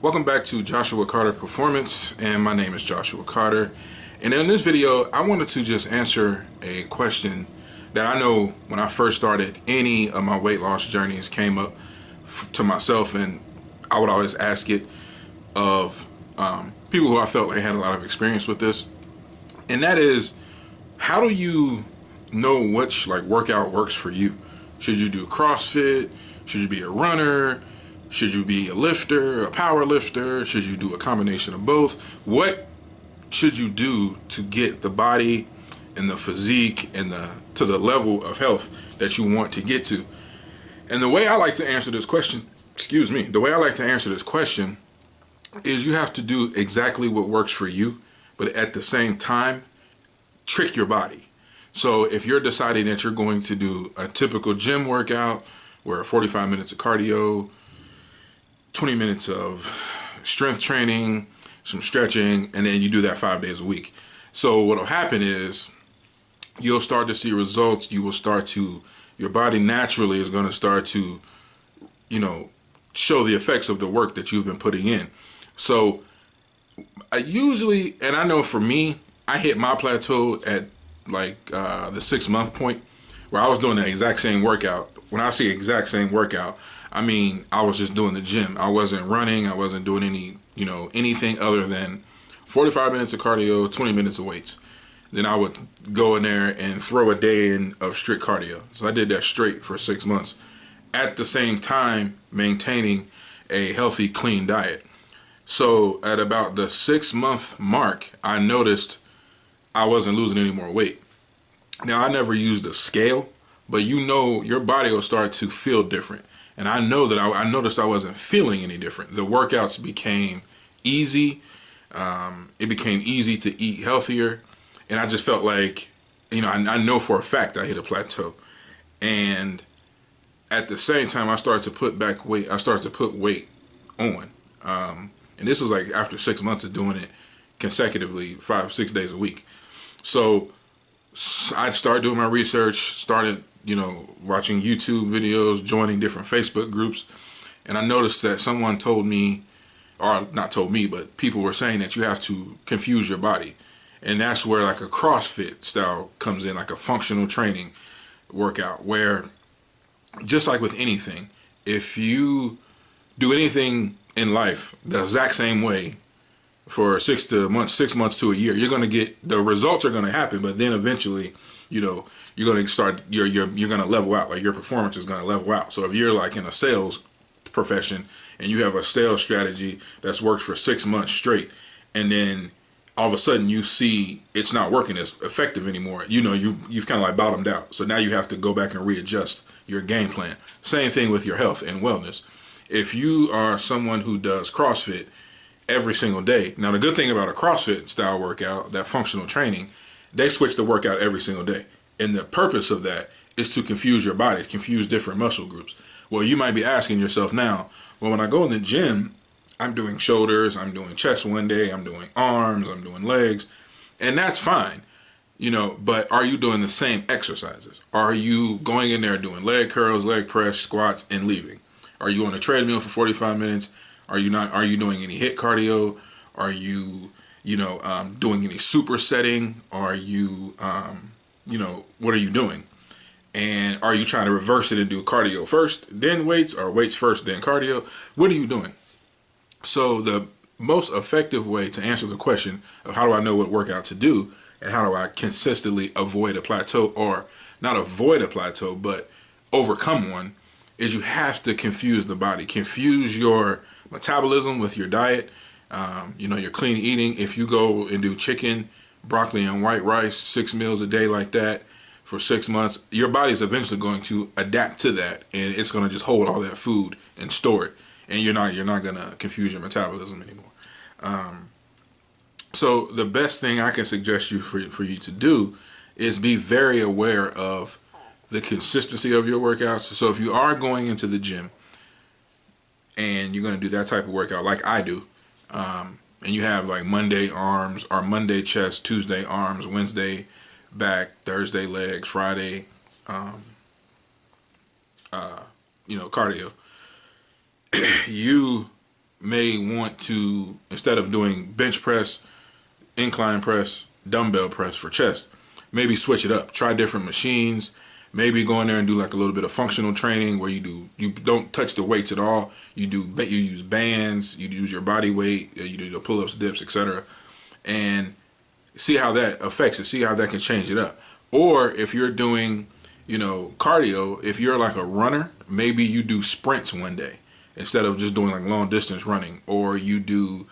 Welcome back to Joshua Carter Performance, and my name is Joshua Carter. And in this video, I wanted to just answer a question that I know when I first started any of my weight loss journeys came up to myself, and I would always ask it of people who I felt like had a lot of experience with this. And that is, how do you know which workout works for you? Should you do CrossFit? Should you be a runner? Should you be a lifter, a power lifter? Should you do a combination of both? What should you do to get the body and the physique and to the level of health that you want to get to? And the way I like to answer this question, the way I like to answer this question is you have to do exactly what works for you, but at the same time, trick your body. So if you're deciding that you're going to do a typical gym workout where 45 minutes of cardio, 20 minutes of strength training, some stretching, and then you do that 5 days a week. So what'll happen is you'll start to see results. Your body naturally is going to start to, show the effects of the work that you've been putting in. So I usually, and I know for me, I hit my plateau at the 6 month point where I was doing the exact same workout. When I say exact same workout, I mean, I was just doing the gym. I wasn't running. I wasn't doing anything other than 45 minutes of cardio, 20 minutes of weights. Then I would go in there and throw a day in of strict cardio. So I did that straight for 6 months. At the same time, maintaining a healthy, clean diet. So at about the 6 month mark, I noticed I wasn't losing any more weight. Now, I never used a scale, but your body will start to feel different. And I know that I noticed I wasn't feeling any different. The workouts became easy. It became easy to eat healthier. And I just felt like, I know for a fact I hit a plateau. And at the same time, I started to put back weight. I started to put weight on. And this was after 6 months of doing it consecutively, 5-6 days a week. So I started doing my research, started watching YouTube videos, joining different Facebook groups. And I noticed that someone told me, or not told me, but people were saying that you have to confuse your body. And that's where a CrossFit style comes in, like a functional training workout, where just like with anything, if you do anything in life the exact same way for 6 months to a year, you're going to get, the results are going to happen, but then eventually, you're going to start, you're going to level out. Your performance is going to level out. So if you're in a sales profession and you have a sales strategy that's worked for 6 months straight, and then all of a sudden you see it's not working as effective anymore, you've kind of bottomed out. So now you have to go back and readjust your game plan. Same thing with your health and wellness. If you are someone who does CrossFit every single day, now the good thing about a CrossFit style workout, that functional training, they switch the workout every single day. And the purpose of that is to confuse your body, confuse different muscle groups. Well, you might be asking yourself now, well, when I go in the gym, I'm doing shoulders, I'm doing chest one day, I'm doing arms, I'm doing legs, and that's fine, but are you doing the same exercises? Are you going in there doing leg curls, leg press, squats, and leaving? Are you on a treadmill for 45 minutes? Are you doing any HIIT cardio? Are you, doing any supersetting? Are you, what are you doing? And are you trying to reverse it and do cardio first, then weights, or weights first, then cardio? What are you doing? So the most effective way to answer the question of how do I know what workout to do and how do I consistently avoid a plateau, or not avoid a plateau, but overcome one, is you have to confuse the body. Confuse your metabolism with your diet, your clean eating. If you go and do chicken, broccoli, and white rice, 6 meals a day like that for 6 months, your body's eventually going to adapt to that, and it's going to just hold all that food and store it. And you're not going to confuse your metabolism anymore. So the best thing I can suggest for you to do is be very aware of the consistency of your workouts. So if you are going into the gym and you're going to do that type of workout like I do, and you have Monday arms, or Monday chest, Tuesday arms, Wednesday back, Thursday legs, Friday, cardio, you may want to, instead of doing bench press, incline press, dumbbell press for chest, maybe switch it up. Try different machines. Maybe go in there and do like a little bit of functional training where you don't touch the weights at all. You use bands, you use your body weight, you do the pull-ups, dips, etc. And see how that affects it. See how that can change it up. Or if you're doing, cardio, if you're like a runner, maybe you do sprints one day instead of just doing like long distance running, or you do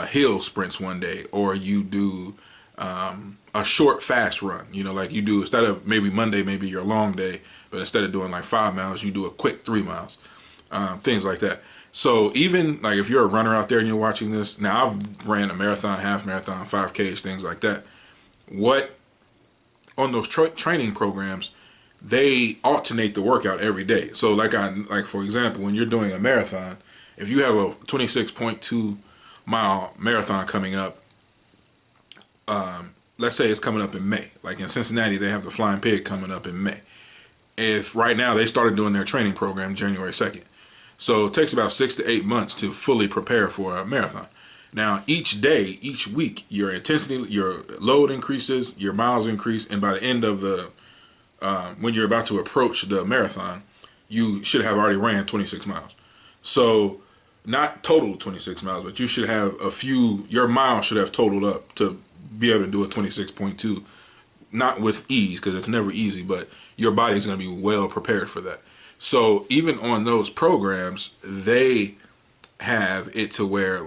hill sprints one day, or you do a short fast run. Like you do, instead of maybe Monday, maybe your long day, but instead of doing like 5 miles, you do a quick 3 miles, things like that. So even like if you're a runner out there and you're watching this, now I've ran a marathon, half marathon, 5Ks, things like that. What on those training programs, they alternate the workout every day. So like for example, when you're doing a marathon, if you have a 26.2 mile marathon coming up, let's say it's coming up in May. Like in Cincinnati, they have the Flying Pig coming up in May. If right now they started doing their training program January 2nd. So it takes about 6 to 8 months to fully prepare for a marathon. Now, each day, each week, your intensity, your load increases, your miles increase, and by the end of the, when you're about to approach the marathon, you should have already ran 26 miles. So not total 26 miles, but you should have your miles should have totaled up to be able to do a 26.2, not with ease, because it's never easy, but your body's going to be well prepared for that. So even on those programs, they have it to where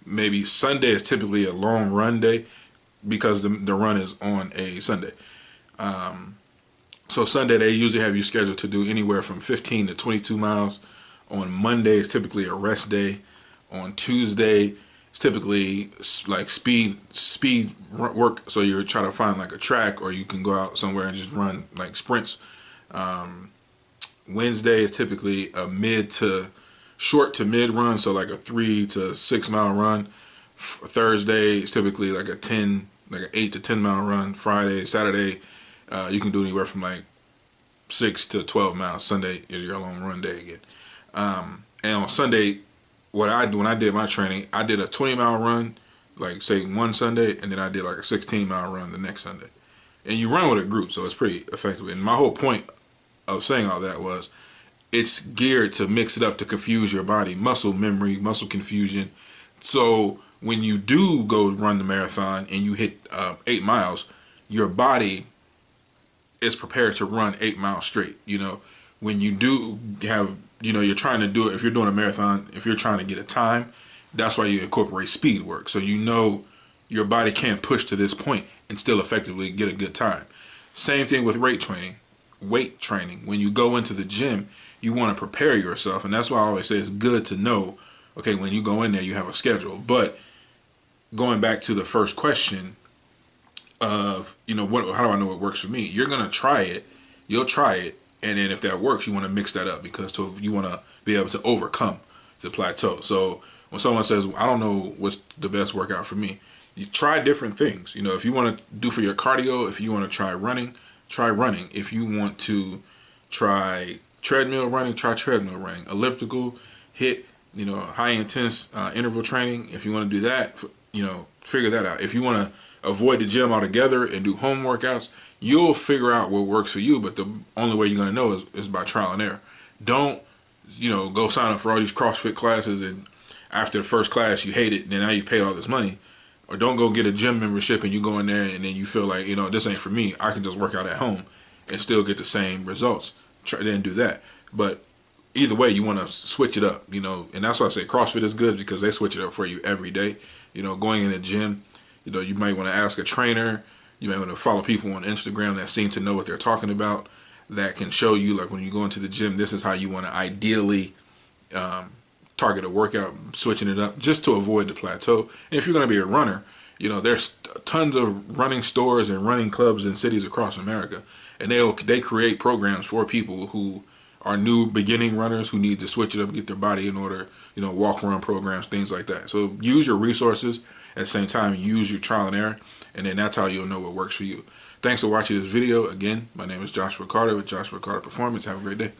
maybe Sunday is typically a long run day because the run is on a Sunday. So Sunday, they usually have you scheduled to do anywhere from 15 to 22 miles. On Monday, it's typically a rest day. On Tuesday, it's typically like speed work. So you're trying to find like a track, or you can go out somewhere and just run like sprints. Wednesday is typically a short to mid run, so like a 3 to 6 mile run. Thursday is typically like an 8 to 10 mile run. Friday, Saturday, you can do anywhere from like 6 to 12 miles. Sunday is your long run day again. And on Sunday, when I did my training, I did a 20-mile run, like say one Sunday, and then I did like a 16-mile run the next Sunday. And you run with a group, so it's pretty effective. And my whole point of saying all that was, it's geared to mix it up to confuse your body, muscle memory, muscle confusion. So when you do go run the marathon and you hit 8 miles, your body is prepared to run 8 miles straight. When you do have, you're trying to do it, if you're doing a marathon, if you're trying to get a time, that's why you incorporate speed work. So your body can't push to this point and still effectively get a good time. Same thing with weight training. When you go into the gym, you want to prepare yourself, and that's why I always say it's good to know, okay, when you go in there, you have a schedule. But going back to the first question of, how do I know what works for me? You're going to try it. You'll try it. And then if that works, you want to mix that up, because you want to be able to overcome the plateau. So when someone says, I don't know what's the best workout for me, you try different things. If you want to do for your cardio, if you want to try running, try running. If you want to try treadmill running, try treadmill running. Elliptical, hit, high intense interval training. If you want to do that, figure that out. If you want to avoid the gym altogether and do home workouts, you'll figure out what works for you. But the only way you're going to know is by trial and error. Don't, go sign up for all these CrossFit classes, and after the first class you hate it, and then now you've paid all this money. Or don't go get a gym membership and you go in there and then you feel like, this ain't for me. I can just work out at home and still get the same results. Then do that. But either way, you want to switch it up, and that's why I say CrossFit is good, because they switch it up for you every day. Going in the gym, you might want to ask a trainer. You might want to follow people on Instagram that seem to know what they're talking about, that can show you, like, when you go into the gym, this is how you want to ideally target a workout, switching it up just to avoid the plateau. And if you're going to be a runner, there's tons of running stores and running clubs in cities across America, and they create programs for people who are new beginning runners who need to switch it up, get their body in order, walk around programs, things like that. So use your resources, at the same time use your trial and error, and then that's how you'll know what works for you. Thanks for watching this video. Again, my name is Joshua Carter with Joshua Carter Performance. Have a great day.